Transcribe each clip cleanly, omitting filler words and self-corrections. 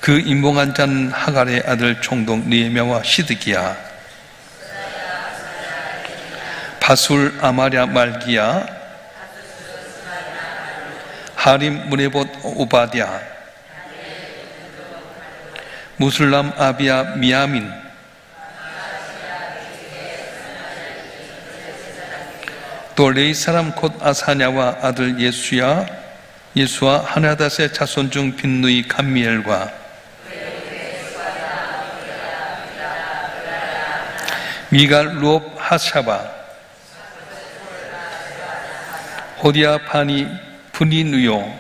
그 임봉한 자는 하갈의 아들 총독 느헤미야와 시드기야, 바술 아마랴 말기야, 하림 무레봇 오바댜, 무술람 아비야 미야민, 또 레이 사람 곧 아사냐와 아들 예수와 하나닷의 자손 중 빈누이 감미엘과 미갈 루옵 하샤바, 호디아 파니 분이누요,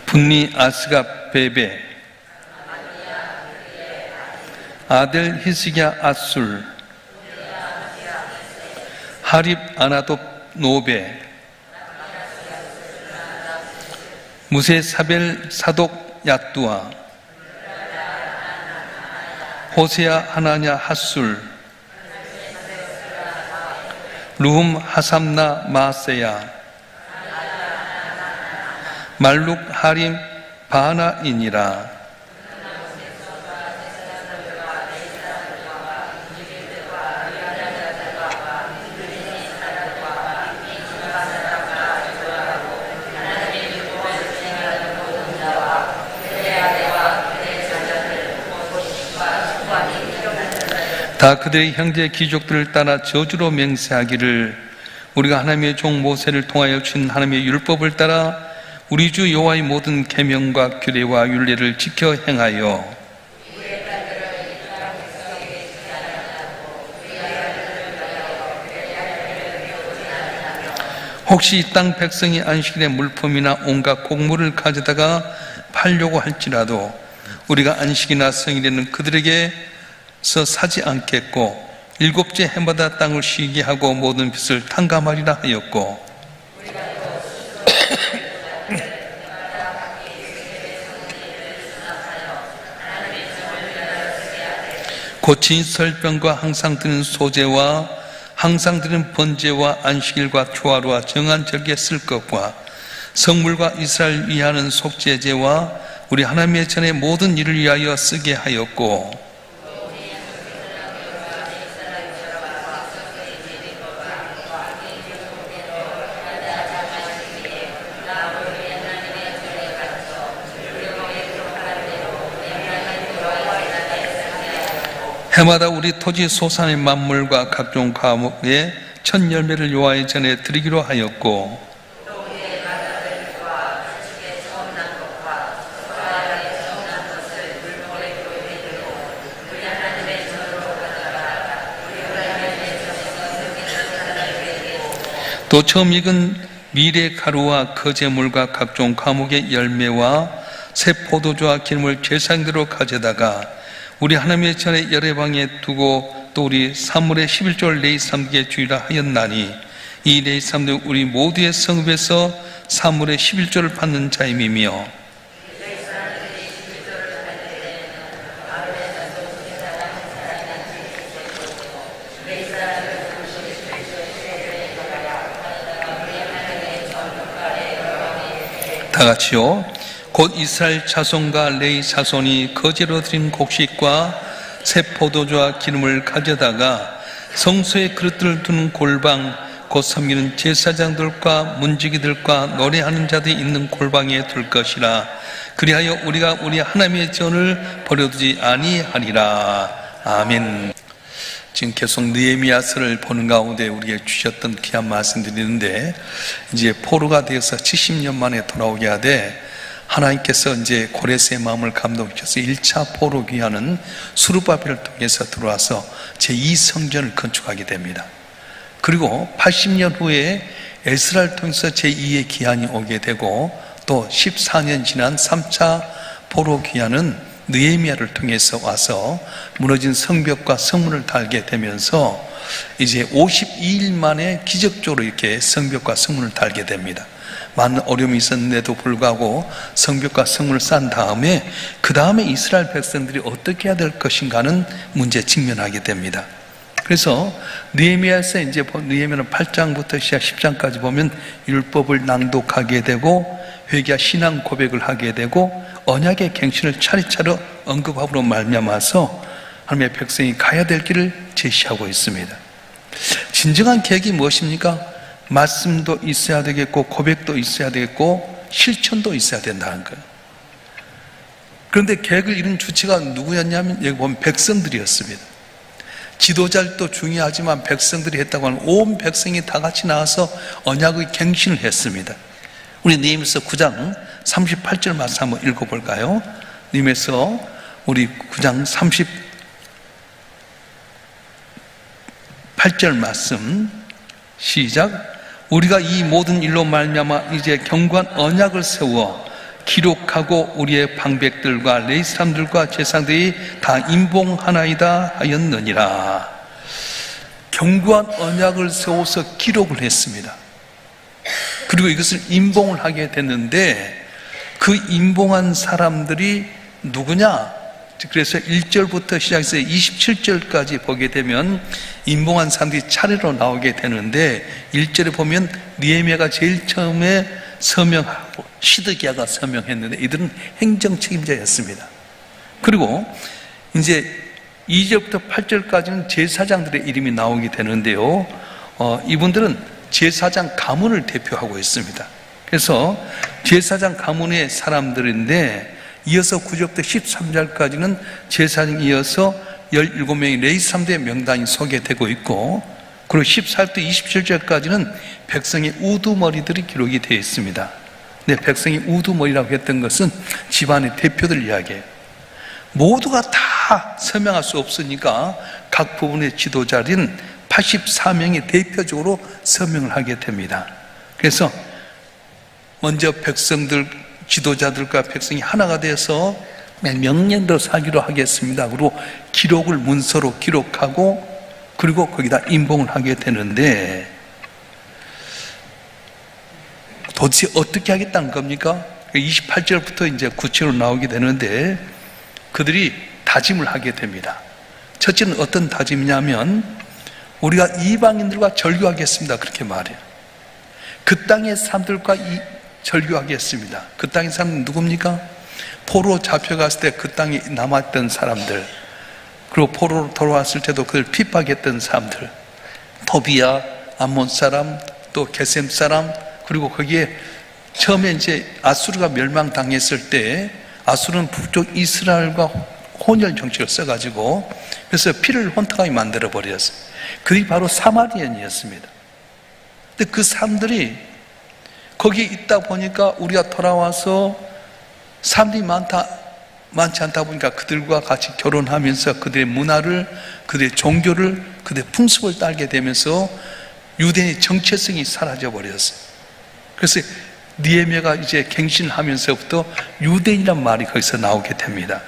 분니 아스가 베베, 아델 히스기야 아술, 하립 아나도 노베, 무세 사벨 사독 야뚜아, 호세야 하나냐 하술, 루흠 하삼나 마세야, 말룩 하림 바하나이니라. 다 그들의 형제 귀족들을 따라 저주로 맹세하기를, 우리가 하나님의 종 모세를 통하여 준 하나님의 율법을 따라 우리 주 여호와의 모든 계명과 규례와 율례를 지켜 행하여 혹시 이 땅 백성이 안식일에 물품이나 온갖 곡물을 가져다가 팔려고 할지라도 우리가 안식이나 성일에는 그들에게서 사지 않겠고, 일곱째 해마다 땅을 쉬게 하고 모든 빚을 탕감하리라 하였고, 고친 설병과 항상 드는 소제와 항상 드는 번제와 안식일과 초하루와 정한 절기에 쓸 것과 성물과 이스라엘 위하는 속죄제와 우리 하나님의 전의 모든 일을 위하여 쓰게 하였고, 해마다 우리 토지 소산의 만물과 각종 과목의 첫 열매를 여호와의 전에 드리기로 하였고, 또 처음 익은 미래 가루와 거제물과 각종 과목의 열매와 새 포도주와 기름을 제사장대로 가져다가 우리 하나님의 전에 열애방에 두고, 또 우리 사물의 11조를 레위 삼기에 주의라 하였나니, 이 레위 삼도 우리 모두의 성읍에서 사물의 11조를 받는 자임이며, 다 같이요. 곧 이스라엘 자손과 레위 자손이 거제로 드린 곡식과 새 포도주와 기름을 가져다가 성소에 그릇들을 두는 골방, 곧 섬기는 제사장들과 문지기들과 노래하는 자들이 있는 골방에 둘 것이라. 그리하여 우리가 우리 하나님의 전을 버려두지 아니하리라. 아멘. 지금 계속 느헤미야서를 보는 가운데 우리에게 주셨던 귀한 말씀 드리는데, 이제 포로가 되어서 70년 만에 돌아오게 하되, 하나님께서 이제 고레스의 마음을 감동시켜서 1차 포로 귀환은 수르바벨을 통해서 들어와서 제2성전을 건축하게 됩니다. 그리고 80년 후에 에스라를 통해서 제2의 귀환이 오게 되고, 또 14년 지난 3차 포로 귀환은 느헤미야를 통해서 와서 무너진 성벽과 성문을 달게 되면서 이제 52일 만에 기적적으로 이렇게 성벽과 성문을 달게 됩니다. 많은 어려움이 있었는데도 불구하고 성벽과 성문을 쌓은 다음에, 그 다음에 이스라엘 백성들이 어떻게 해야 될 것인가 하는 문제에 직면하게 됩니다. 그래서 느헤미야에서 이제 느헤미야는 8장부터 시작 10장까지 보면 율법을 낭독하게 되고 회개와 신앙 고백을 하게 되고 언약의 갱신을 차례차례 언급함으로 말미암아서 하나님의 백성이 가야 될 길을 제시하고 있습니다. 진정한 계획이 무엇입니까? 말씀도 있어야 되겠고 고백도 있어야 되겠고 실천도 있어야 된다는 거예요. 그런데 계획을 이룬 주체가 누구였냐면 여기 보면 백성들이었습니다. 지도자들도 중요하지만 백성들이 했다고 하는 온 백성이 다 같이 나와서 언약의 갱신을 했습니다. 우리 느헤미야서 9장 38절 말씀 한번 읽어볼까요? 느헤미야서 우리 9장 38절 말씀 시작. 우리가 이 모든 일로 말미암아 이제 견고한 언약을 세워 기록하고 우리의 방백들과 레위 사람들과 제사장들이 다 임봉하나이다 하였느니라. 견고한 언약을 세워서 기록을 했습니다. 그리고 이것을 임봉을 하게 됐는데 그 임봉한 사람들이 누구냐? 그래서 1절부터 시작해서 27절까지 보게 되면 임봉한 사람들이 차례로 나오게 되는데 1절에 보면 느헤미야가 제일 처음에 서명하고 시드기야가 서명했는데 이들은 행정 책임자였습니다. 그리고 이제 2절부터 8절까지는 제사장들의 이름이 나오게 되는데요. 이분들은 제사장 가문을 대표하고 있습니다. 그래서 제사장 가문의 사람들인데 이어서 9절부터 13절까지는 제사장에 이어서 17명의 레위 사람들의 명단이 소개되고 있고 그리고 14절부터 27절까지는 백성의 우두머리들이 기록이 되어 있습니다. 근데 백성이 우두머리라고 했던 것은 집안의 대표들 이야기예요. 모두가 다 서명할 수 없으니까 각 부분의 지도자들은 84명이 대표적으로 서명을 하게 됩니다. 그래서 먼저 백성들, 지도자들과 백성이 하나가 돼서 명령대로 살기로 하겠습니다. 그리고 기록을 문서로 기록하고 그리고 거기다 임봉을 하게 되는데 도대체 어떻게 하겠다는 겁니까? 28절부터 이제 구체로 나오게 되는데 그들이 다짐을 하게 됩니다. 첫째는 어떤 다짐이냐면 우리가 이방인들과 절교하겠습니다. 그렇게 말해요. 그 땅의 사람들과 절교하겠습니다. 그 땅의 사람은 누굽니까? 포로로 잡혀갔을 때 그 땅에 남았던 사람들, 그리고 포로로 돌아왔을 때도 그들 핍박했던 사람들, 토비아, 암몬 사람, 또 게셈 사람, 그리고 거기에 처음에 이제 아수르가 멸망당했을 때 아수르는 북쪽 이스라엘과 혼혈 정책을 써가지고 그래서 피를 혼탁하게 만들어버렸어요. 그들이 바로 사마리안이었습니다. 근데 그 사람들이 거기에 있다 보니까 우리가 돌아와서 사람들이 많지 않다 보니까 그들과 같이 결혼하면서 그들의 문화를, 그들의 종교를, 그들의 풍습을 따르게 되면서 유대인의 정체성이 사라져 버렸어요. 그래서 느헤미야가 이제 갱신하면서부터 유대인이란 말이 거기서 나오게 됩니다.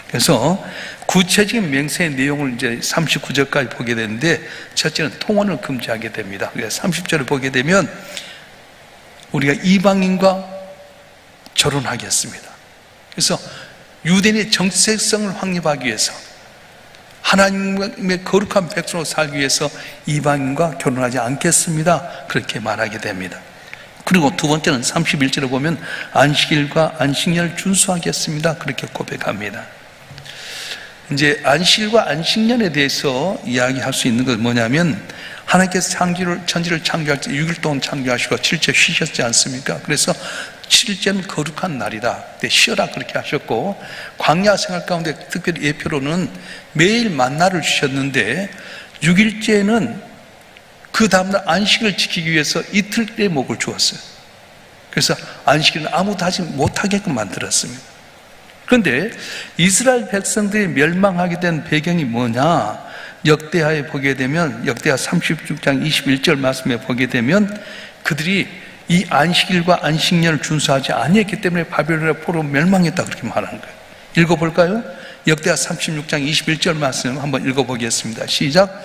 그래서 구체적인 맹세의 내용을 이제 39절까지 보게 되는데 첫째는 통혼을 금지하게 됩니다. 그래서 30절을 보게 되면 우리가 이방인과 결혼하겠습니다. 그래서 유대인의 정체성을 확립하기 위해서 하나님의 거룩한 백성으로 살기 위해서 이방인과 결혼하지 않겠습니다. 그렇게 말하게 됩니다. 그리고 두 번째는 31절에 보면 안식일과 안식년을 준수하겠습니다. 그렇게 고백합니다. 이제 안식일과 안식년에 대해서 이야기할 수 있는 것은 뭐냐면 하나님께서 천지를 창조할 때 6일 동안 창조하시고 7째 쉬셨지 않습니까? 그래서 7일째는 거룩한 날이다. 쉬어라 그렇게 하셨고 광야 생활 가운데 특별히 예표로는 매일 만나를 주셨는데 6일째는 그 다음날 안식을 지키기 위해서 이틀의 목을 주었어요. 그래서 안식일은 아무도 하지 못하게끔 만들었습니다. 그런데 이스라엘 백성들이 멸망하게 된 배경이 뭐냐? 역대하에 보게 되면 역대하 36장 21절 말씀에 보게 되면 그들이 이 안식일과 안식년을 준수하지 아니했기 때문에 바벨론의 포로 멸망했다 그렇게 말하는 거예요. 읽어볼까요? 역대하 36장 21절 말씀 한번 읽어보겠습니다. 시작.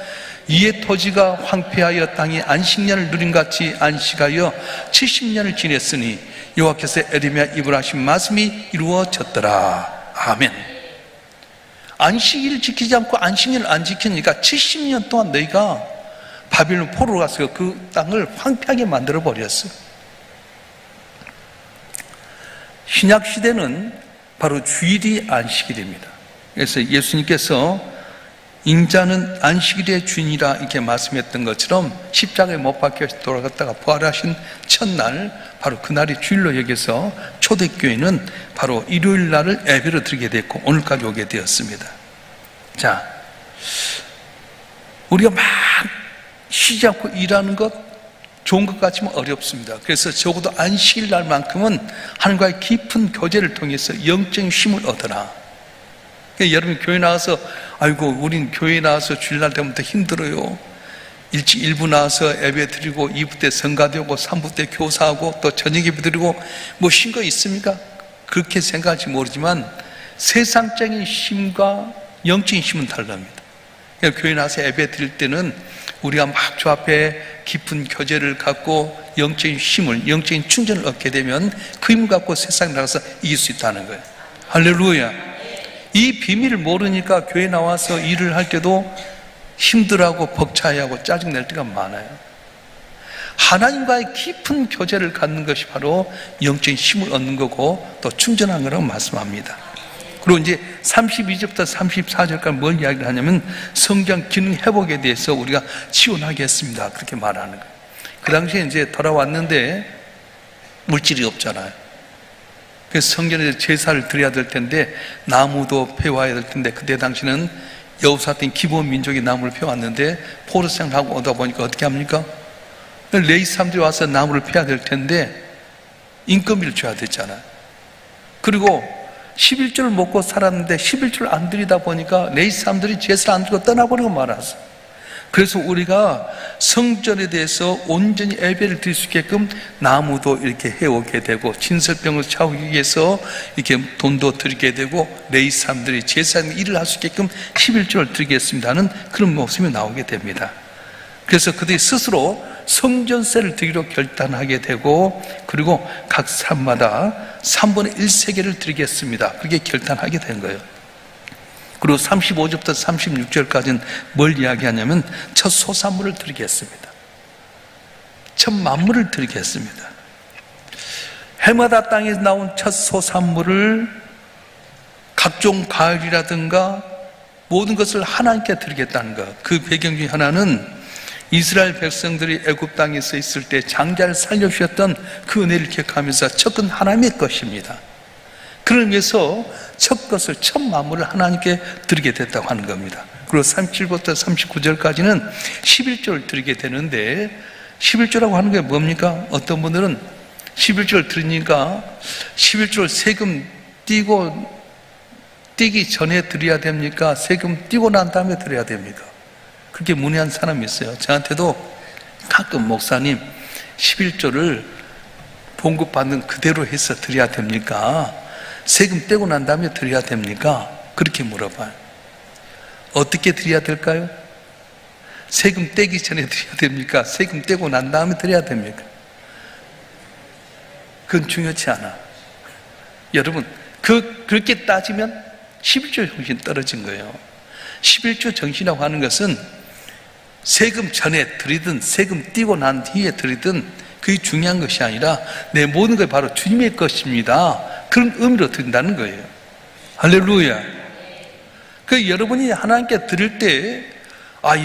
이에 토지가 황폐하여 땅에 안식년을 누림같이 안식하여 70년을 지냈으니 여호와께서 에레미야 입으로 하신 말씀이 이루어졌더라. 아멘. 안식일을 지키지 않고 안식일을 안 지키니까 70년 동안 너희가 바빌론 포로로 가서 그 땅을 황폐하게 만들어 버렸어. 신약 시대는 바로 주일이 안식일입니다. 그래서 예수님께서 인자는 안식일의 주인이라 이렇게 말씀했던 것처럼 십자가에 못 박혀서 돌아갔다가 부활하신 첫날, 바로 그날이 주일로 여겨서 초대교회는 바로 일요일 날을 예배로 드리게 됐고 오늘까지 오게 되었습니다. 자, 우리가 막 쉬지 않고 일하는 것 좋은 것 같지만 어렵습니다. 그래서 적어도 안식일 날만큼은 하나님과의 깊은 교제를 통해서 영적인 쉼을 얻어라. 그러니까 여러분 교회 나와서 아이고 우린 교회 나와서 주일날 되면 더 힘들어요. 일찍 1부 나와서 예배 드리고 2부 때 성가되고 3부 때 교사하고 또 저녁 예배 드리고 뭐 쉰 거 있습니까? 그렇게 생각할지 모르지만 세상적인 쉼과 영적인 쉼은 다릅니다. 그러니까 교회 나와서 예배 드릴 때는 우리가 막 주 앞에 깊은 교제를 갖고 영적인 쉼을, 영적인 충전을 얻게 되면 그 힘을 갖고 세상에 나가서 이길 수 있다는 거예요. 할렐루야. 이 비밀을 모르니까 교회 나와서 일을 할 때도 힘들어하고 벅차해하고 짜증낼 때가 많아요. 하나님과의 깊은 교제를 갖는 것이 바로 영적인 힘을 얻는 거고 또 충전한 거라고 말씀합니다. 그리고 이제 32절부터 34절까지 뭘 이야기를 하냐면 성경 기능 회복에 대해서 우리가 지원하겠습니다. 그렇게 말하는 거예요. 그 당시에 이제 돌아왔는데 물질이 없잖아요. 그래서 성전에 제사를 드려야 될 텐데 나무도 패와야 될 텐데 그때 당시는 여호사된 기본 민족이 나무를 패왔는데 포로 생활하고 오다 보니까 어떻게 합니까? 레위 사람들이 와서 나무를 패야 될 텐데 인건비를 줘야 됐잖아요. 그리고 11조를 먹고 살았는데 11조를 안 드리다 보니까 레위 사람들이 제사를 안 드리고 떠나버리고 말았어요. 그래서 우리가 성전에 대해서 온전히 예배를 드릴 수 있게끔 나무도 이렇게 해오게 되고 진설병을 차오기 위해서 이렇게 돈도 드리게 되고 레위 사람들이 제사의 일을 할 수 있게끔 11조를 드리겠습니다 하는 그런 모습이 나오게 됩니다. 그래서 그들이 스스로 성전세를 드리기로 결단하게 되고 그리고 각 사람마다 3분의 1세계를 드리겠습니다. 그렇게 결단하게 된 거예요. 그리고 35절부터 36절까지는 뭘 이야기하냐면 첫 소산물을 드리겠습니다. 첫 만물을 드리겠습니다. 해마다 땅에서 나온 첫 소산물을 각종 과일이라든가 모든 것을 하나님께 드리겠다는 것. 그 배경 중에 하나는 이스라엘 백성들이 애굽 땅에서 있을 때 장자를 살려주셨던 그 은혜를 기억하면서 첫건 하나님의 것입니다. 그를 위해서 첫 것을, 첫 만물을 하나님께 드리게 됐다고 하는 겁니다. 그리고 37부터 39절까지는 11조를 드리게 되는데 11조라고 하는 게 뭡니까? 어떤 분들은 11조를 드리니까 11조를 세금 떼기 전에 드려야 됩니까? 세금 떼고 난 다음에 드려야 됩니까? 그렇게 문의한 사람이 있어요. 저한테도 가끔 목사님 11조를 봉급받는 그대로 해서 드려야 됩니까? 세금 떼고 난 다음에 드려야 됩니까? 그렇게 물어봐요. 어떻게 드려야 될까요? 세금 떼기 전에 드려야 됩니까? 세금 떼고 난 다음에 드려야 됩니까? 그건 중요치 않아. 여러분, 그렇게 따지면 11조 정신 떨어진 거예요. 11조 정신이라고 하는 것은 세금 전에 드리든 세금 떼고 난 뒤에 드리든 그게 중요한 것이 아니라 내 모든 것이 바로 주님의 것입니다. 그런 의미로 드린다는 거예요. 할렐루야. 그 여러분이 하나님께 드릴 때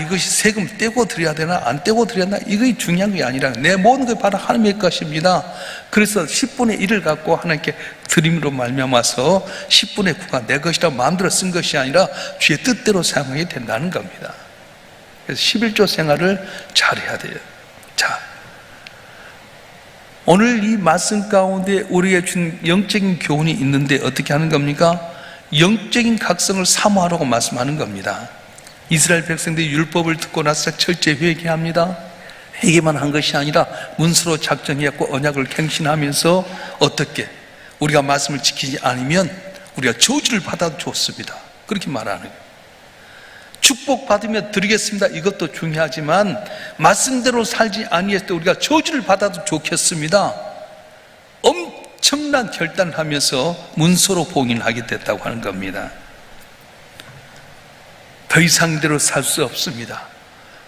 이것이 세금 떼고 드려야 되나 안 떼고 드려야 되나 이것이 중요한 게 아니라 내 모든 것이 바로 하나님의 것입니다. 그래서 10분의 1을 갖고 하나님께 드림으로 말미암아서 10분의 9가 내 것이라고 마음대로 쓴 것이 아니라 주의 뜻대로 사용하게 된다는 겁니다. 그래서 11조 생활을 잘해야 돼요. 자, 오늘 이 말씀 가운데 우리에게 준 영적인 교훈이 있는데 어떻게 하는 겁니까? 영적인 각성을 사모하라고 말씀하는 겁니다. 이스라엘 백성들이 율법을 듣고 나서 철저히 회개합니다. 회개만 한 것이 아니라 문서로 작정했고 언약을 갱신하면서 어떻게 우리가 말씀을 지키지 않으면 우리가 저주를 받아도 좋습니다. 그렇게 말하는 거예요. 축복받으며 드리겠습니다. 이것도 중요하지만 말씀대로 살지 아니했을 때 우리가 저주를 받아도 좋겠습니다. 엄청난 결단을 하면서 문서로 봉인을 하게 됐다고 하는 겁니다. 더 이상 이대로 살 수 없습니다.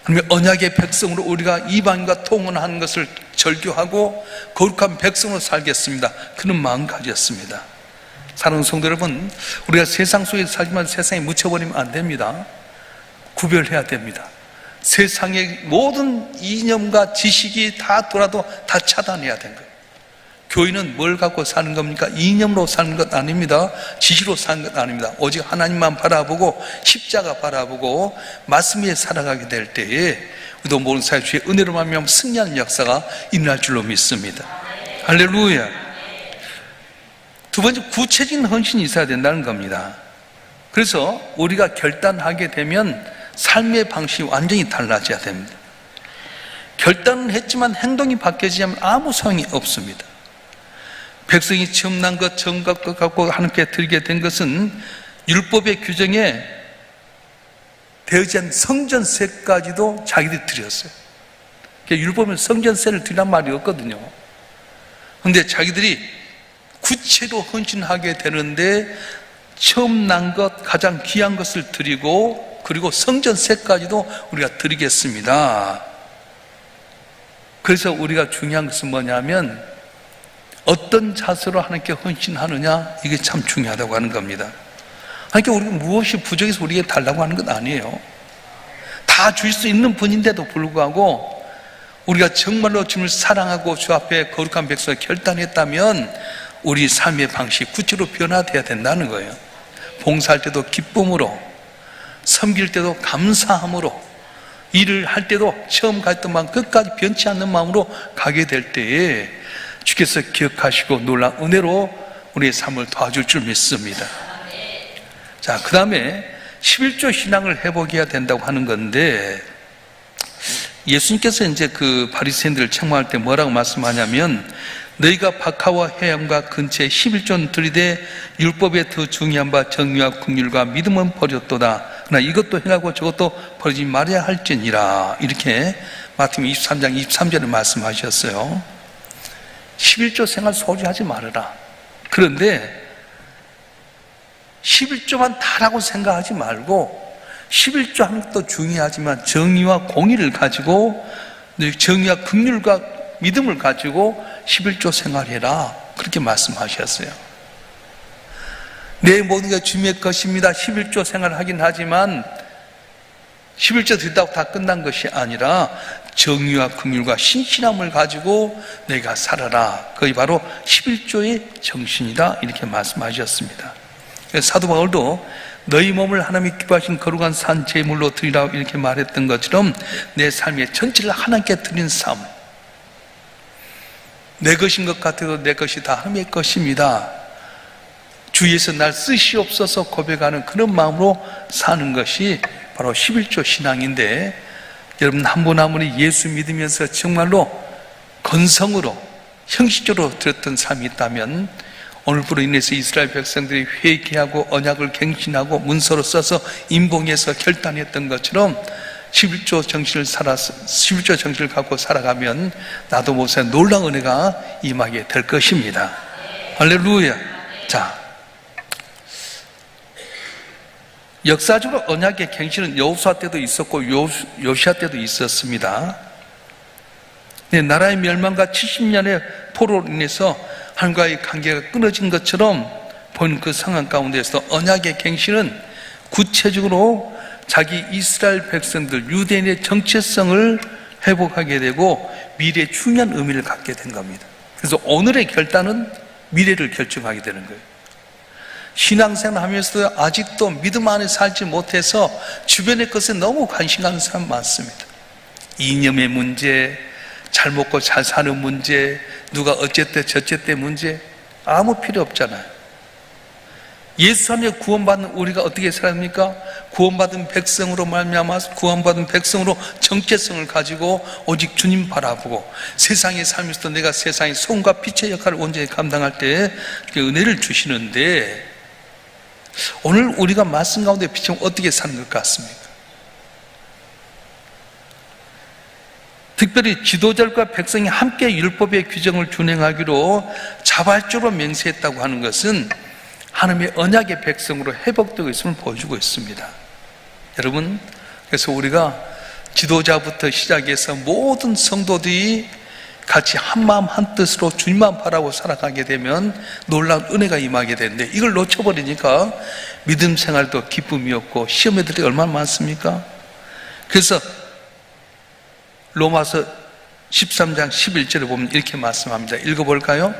하나님의 언약의 백성으로 우리가 이방인과 통혼하는 것을 절교하고 거룩한 백성으로 살겠습니다. 그런 마음 가졌습니다. 사랑하는 성도 여러분, 우리가 세상 속에 살지만 세상에 묻혀버리면 안 됩니다. 구별해야 됩니다. 세상의 모든 이념과 지식이 다 돌아도 다 차단해야 되는 거예요. 교인은 뭘 갖고 사는 겁니까? 이념으로 사는 것 아닙니다. 지식으로 사는 것 아닙니다. 오직 하나님만 바라보고 십자가 바라보고 말씀 위에 살아가게 될 때에 우리도 모든 사회 주의 은혜로 말미암아 승리하는 역사가 일어날 줄로 믿습니다. 할렐루야. 두 번째, 구체적인 헌신이 있어야 된다는 겁니다. 그래서 우리가 결단하게 되면 삶의 방식이 완전히 달라져야 됩니다. 결단은 했지만 행동이 바뀌지 않으면 아무 소용이 없습니다. 백성이 처음 난 것, 정각 것 갖고 하나님께 드리게 된 것은 율법의 규정에 되어지 않은 성전세까지도 자기들이 드렸어요. 율법은 성전세를 드리란 말이 없거든요. 그런데 자기들이 구체로 헌신하게 되는데 처음 난 것, 가장 귀한 것을 드리고 그리고 성전세까지도 우리가 드리겠습니다. 그래서 우리가 중요한 것은 뭐냐면 어떤 자세로 하나님께 헌신하느냐, 이게 참 중요하다고 하는 겁니다. 하나님께 우리가 무엇이 부족해서 우리에게 달라고 하는 건 아니에요. 다 줄 수 있는 분인데도 불구하고 우리가 정말로 주님을 사랑하고 주 앞에 거룩한 백성을 결단했다면 우리 삶의 방식이 구체로 변화되어야 된다는 거예요. 봉사할 때도 기쁨으로, 섬길 때도 감사함으로, 일을 할 때도 처음 갔던 마음 끝까지 변치 않는 마음으로 가게 될 때에 주께서 기억하시고 놀라운 은혜로 우리의 삶을 도와줄 줄 믿습니다. 자, 그 다음에 11조 신앙을 회복해야 된다고 하는 건데, 예수님께서 이제 그 바리새인들을 책망할 때 뭐라고 말씀하냐면, 너희가 박하와 해양과 근처에 11조는 들이되 율법에 더 중요한 바 정의와 긍휼과 믿음은 버렸도다. 그러나 이것도 행하고 저것도 버리지 말아야 할지니라. 이렇게 마태복음 23장 23절에 말씀하셨어요. 11조 생활 소홀히 말아라. 그런데 11조만 다라고 생각하지 말고 11조 하는 것도 중요하지만 정의와 공의를 가지고 정의와 긍휼과 믿음을 가지고 11조 생활해라. 그렇게 말씀하셨어요. 내 모든 게 주님의 것입니다. 11조 생활하긴 하지만 11조 드린다고 다 끝난 것이 아니라 정의와 긍휼과 신실함을 가지고 내가 살아라. 그게 바로 11조의 정신이다. 이렇게 말씀하셨습니다. 사도 바울도 너희 몸을 하나님이 기뻐하신 거룩한 산 제물로 드리라 이렇게 말했던 것처럼 내 삶의 전체를 하나님께 드린 삶, 내 것인 것 같아도 내 것이 다 하나님의 것입니다. 주위에서 날 쓰시옵소서 고백하는 그런 마음으로 사는 것이 바로 11조 신앙인데, 여러분 한 분 한 분이 예수 믿으면서 정말로 건성으로 형식적으로 드렸던 삶이 있다면 오늘부로 인해서 이스라엘 백성들이 회개하고 언약을 갱신하고 문서로 써서 임봉해서 결단했던 것처럼 11조 정신을 갖고 살아가면 나도 모세 놀라운 은혜가 임하게 될 것입니다. 할렐루야. 자, 역사적으로 언약의 갱신은 여호수아 때도 있었고 요시아 때도 있었습니다. 나라의 멸망과 70년의 포로로 인해서 하나님과의 관계가 끊어진 것처럼 보이는 그 상황 가운데서 언약의 갱신은 구체적으로 자기 이스라엘 백성들, 유대인의 정체성을 회복하게 되고 미래에 중요한 의미를 갖게 된 겁니다. 그래서 오늘의 결단은 미래를 결정하게 되는 거예요. 신앙생활 하면서도 아직도 믿음 안에 살지 못해서 주변의 것에 너무 관심 가는 사람 많습니다. 이념의 문제, 잘 먹고 잘 사는 문제, 누가 어쨌대 저쨌대 문제, 아무 필요 없잖아요. 예수 안에 구원받는 우리가 어떻게 살아갑니까? 구원받은 백성으로 말미암아 구원받은 백성으로 정체성을 가지고 오직 주님 바라보고 세상에 살면서도 내가 세상의 소금과 빛의 역할을 온전히 감당할 때 은혜를 주시는데, 오늘 우리가 말씀 가운데 비추면 어떻게 사는 것 같습니까? 특별히 지도자들과 백성이 함께 율법의 규정을 준행하기로 자발적으로 맹세했다고 하는 것은 하나님의 언약의 백성으로 회복되고 있음을 보여주고 있습니다. 여러분, 그래서 우리가 지도자부터 시작해서 모든 성도들이 같이 한마음 한뜻으로 주님만 바라고 살아가게 되면 놀라운 은혜가 임하게 되는데, 이걸 놓쳐버리니까 믿음 생활도 기쁨이 없고 시험 애들이 얼마나 많습니까? 그래서 로마서 13장 11절을 보면 이렇게 말씀합니다. 읽어볼까요?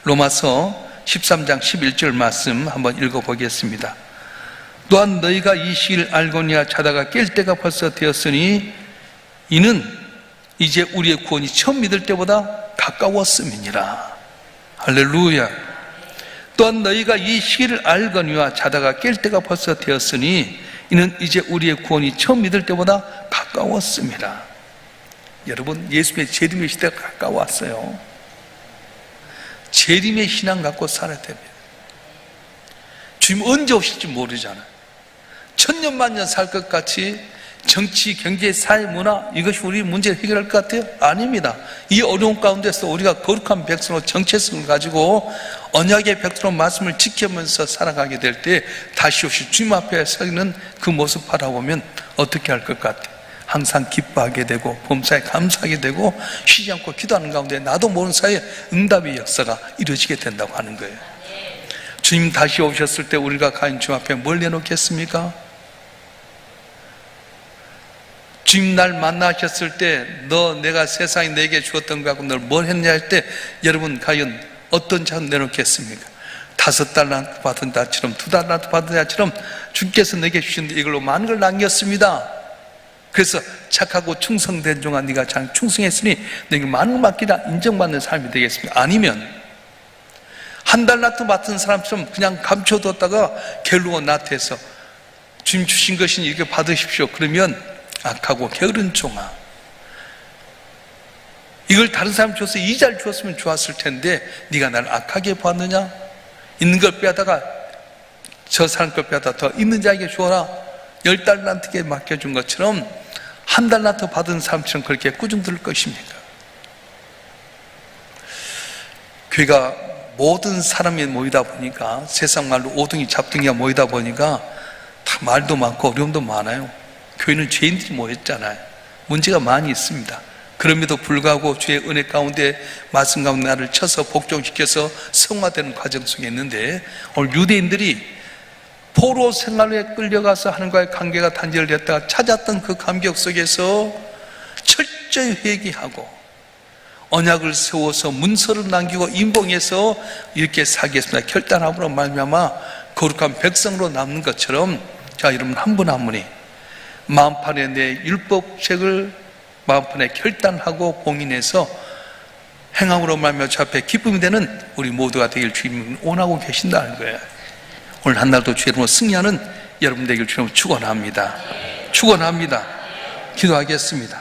로마서 13장 11절 말씀 한번 읽어보겠습니다. 또한 너희가 이 시기를 알고니와 자다가 깰 때가 벌써 되었으니 이는 이제 우리의 구원이 처음 믿을 때보다 가까웠음이니라. 할렐루야. 또한 너희가 이 시기를 알거니와 자다가 깰 때가 벌써 되었으니 이는 이제 우리의 구원이 처음 믿을 때보다 가까웠음이라. 여러분, 예수님의 재림의 시대가 가까웠어요. 재림의 신앙 갖고 살아야 됩니다. 주님 언제 오실지 모르잖아요. 천년만년 살 것 같이 정치, 경제, 사회, 문화 이것이 우리 문제를 해결할 것 같아요? 아닙니다. 이 어려운 가운데서 우리가 거룩한 백성으로 정체성을 가지고 언약의 백성으로 말씀을 지키면서 살아가게 될 때 다시 오실 주님 앞에 서 있는 그 모습 바라보면 어떻게 할 것 같아요? 항상 기뻐하게 되고 범사에 감사하게 되고 쉬지 않고 기도하는 가운데 나도 모르는 사이에 응답의 역사가 이루어지게 된다고 하는 거예요. 주님 다시 오셨을 때 우리가 과연 주님 앞에 뭘 내놓겠습니까? 주님 날 만나셨을 때 너 내가 세상에 내게 주었던 거 하고 널 뭘 했냐 할 때 여러분 과연 어떤 자를 내놓겠습니까? 5달란트 받은 자처럼 2달란트 받은 자처럼 주께서 내게 주신 이걸로 많은 걸 남겼습니다. 그래서 착하고 충성된 종아 네가 잘 충성했으니 내게 많은 걸 맡기라 인정받는 삶이 되겠습니다. 아니면 1달란트 맡은 사람처럼 그냥 감춰뒀다가 결론은 나태해서 주님 주신 것이니 이렇게 받으십시오. 그러면 악하고 게으른 종아, 이걸 다른 사람 줘서 이자를 주었으면 좋았을 텐데 네가 나를 악하게 보았느냐? 있는 걸 빼다가 저 사람 걸 빼다 더 있는 자에게 주어라. 10달란트에 맡겨준 것처럼 1달란트 받은 사람처럼 그렇게 꾸중 들을 것입니까? 교회가 모든 사람이 모이다 보니까 세상 말로 오둥이 잡둥이가 모이다 보니까 다 말도 많고 어려움도 많아요. 교회는 죄인들이 모였잖아요. 문제가 많이 있습니다. 그럼에도 불구하고 주의 은혜 가운데 말씀 가운데 나를 쳐서 복종시켜서 성화되는 과정 속에 있는데, 오늘 유대인들이 포로 생활에 끌려가서 하나님과의 관계가 단절됐다가 찾았던 그 감격 속에서 철저히 회개하고 언약을 세워서 문서를 남기고 인봉해서 이렇게 살겠습니다 결단함으로 말미암아 거룩한 백성으로 남는 것처럼, 자 여러분 한 분 한 분이 마음판에 내 율법책을 마음판에 결단하고 봉인해서 행함으로 말미암아 주 앞에 기쁨이 되는 우리 모두가 되길 주님은 원하고 계신다는 거예요. 오늘 한 날도 주의 이름으로 승리하는 여러분 되길 주님으로 축원합니다. 축원합니다. 기도하겠습니다.